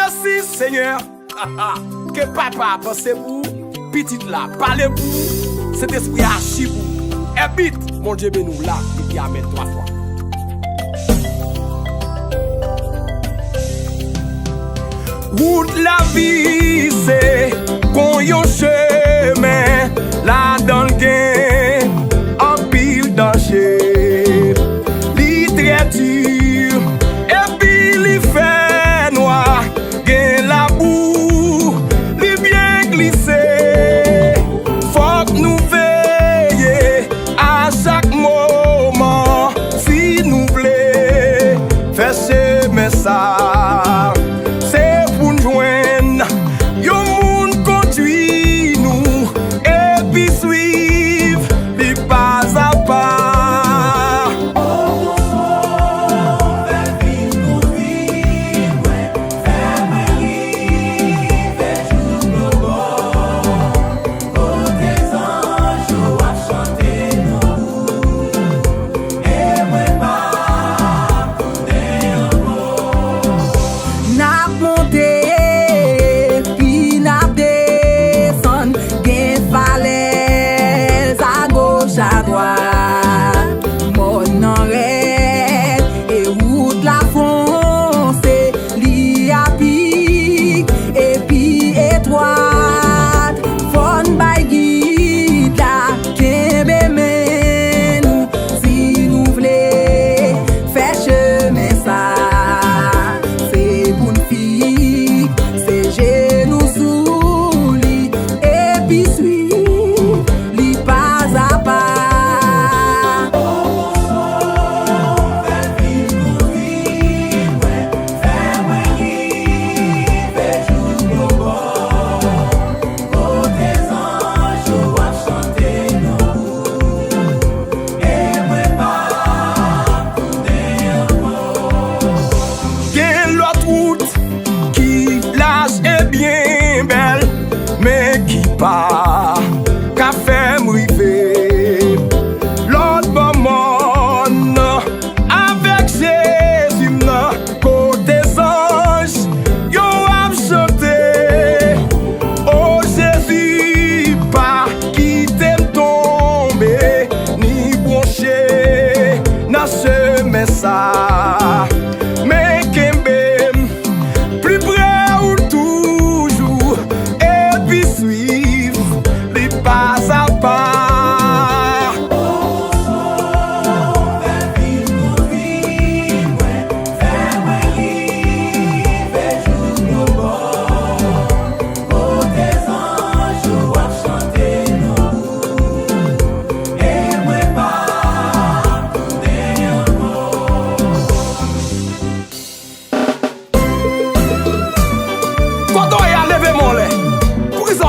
merci Seigneur. Que papa pense pour, petite là, parlez pour, cet esprit archi pour. Habite, mon Dieu, ben nous là, et puis amène 3 fois. Route la vie, c'est qu'on yon chemin, là dans le gain, en pile danger, li très dur, et puis li fait noir, gain la boue, li bien glissé, faut que nous veiller à chaque moment, si nous voulons faire chemin ça.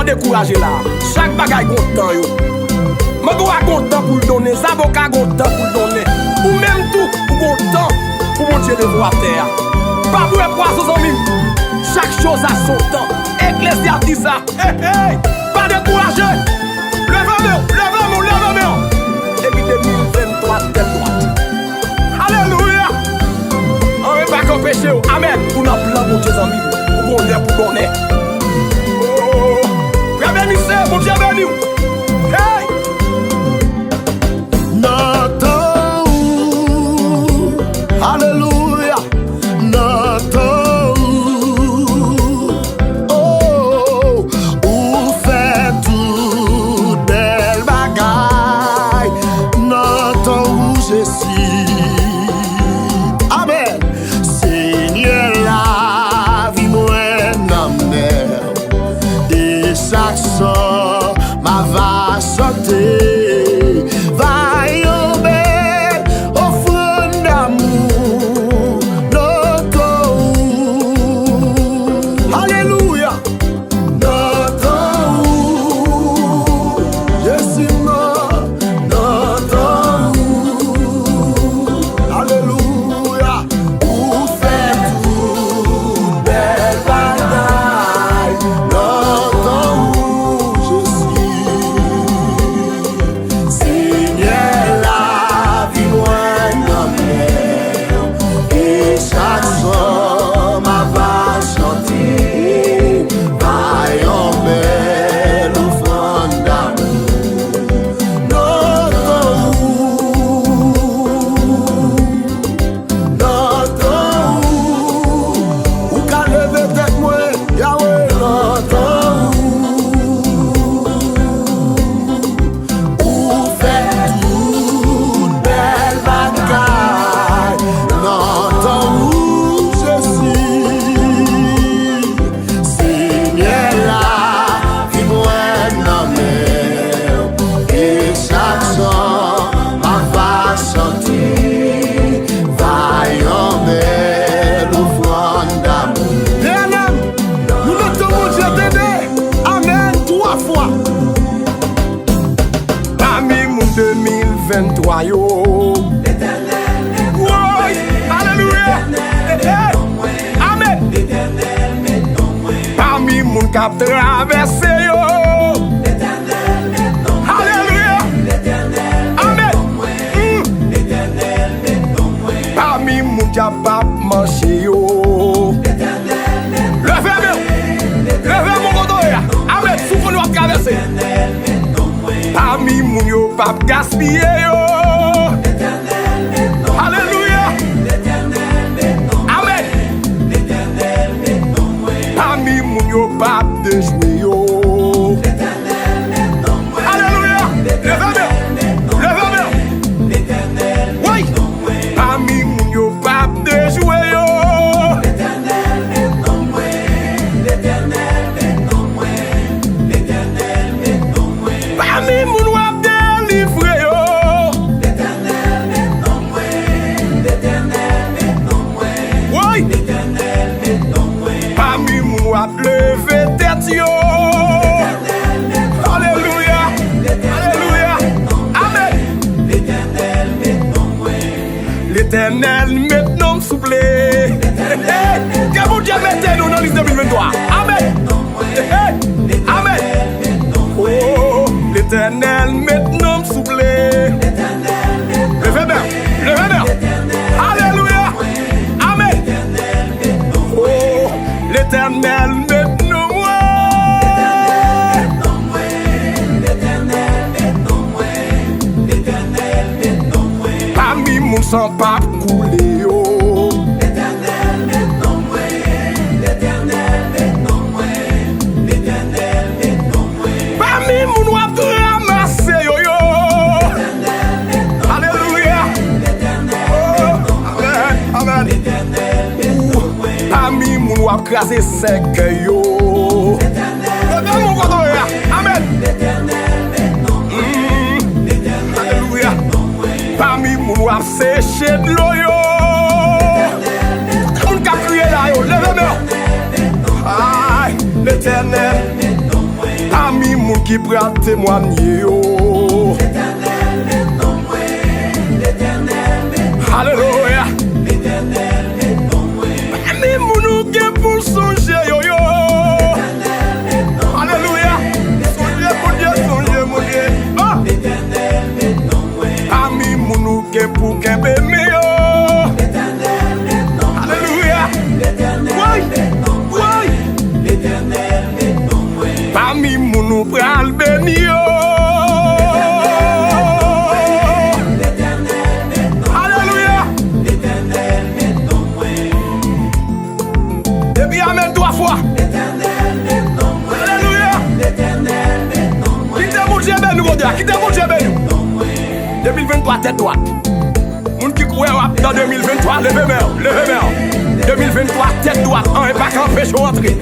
Découragé là, chaque bagaille content yo. Moi content pour le donner, les avocats content pour le donner. Ou même tout pour content pour mon Dieu de voir terre. Pas pour les poissons amis. Chaque chose a son temps. Ecclésiaste dit ça. Hey, hey, pas découragé. Levez-moi. Depuis 2023, telle droite. Alléluia. On ne va pas empêcher. Amen. Pour nous plan mon Dieu amis. Pour qu'on pour donner. Bénissé, mon Dieu béni. Hey! Notre ou, alléluia. Notre oh, ou fait tout belle bagaille. Notre ou je suis. Amen. Seigneur la vie moi n'amène. Chaque son ma va chanter, va yomber, offrande d'amour, notre alléluia, notre je suis mort, notre alléluia, ou fait tout belle bagaille, notre maman yo. Oui, alléluia. Amen. Parmi moun k'ap traversé yo. Alléluia. Amen. Parmi moun k'ap marché yo. Levez mon godoya. Amen. Souffle nous à traverser. Parmi moun yo pap gaspiller yo. Alléluia. Amen. Parmi moun yo pap de jouer yo. Alléluia. Levez. Oui. Parmi moun yo pap de jouer yo. Parmi moun wap délivrer yo. Oui. Parmi moun wap lever tête yo. Alléluia. Alléluia. Amen. L'Éternel maintenant souple. Que bon Dieu mette nous dans l'année 2023. Amen. Amen. Oh, l'Éternel maintenant souple. Levez bien. Alléluia. Amen. Oh, l'Éternel maintenant moi. Parmi moun sans pas couler yo. Parmi moun wap ramasser yo yo. Alléluia. Oh, amen. Parmi moun wap craser sec yo. Levez mon godoya. Amen. Alléluia. Parmi moun wap sécher de l'eau yo. Moun ka crier là yo. Levez-moi. Aïe, l'Éternel. Parmi moun qui pral témoigner yo. Alléluia. Parmi moun qui pour songer yo yo. Alléluia. Songer mon Dieu. Ah. Parmi moun qui pour kembe mi yo. Alléluia. Oui. Parmi moun pral béni yo. Alléluia. Et puis amen 3 fois. Alléluia. Quitte mon Dieu ben nous godia. Quitte mon Dieu ben nous. 2023 tête droite. Moun qui croit dans 2023 levez-moi. 2023 tête droite. On est pas qu'empêche rentrer.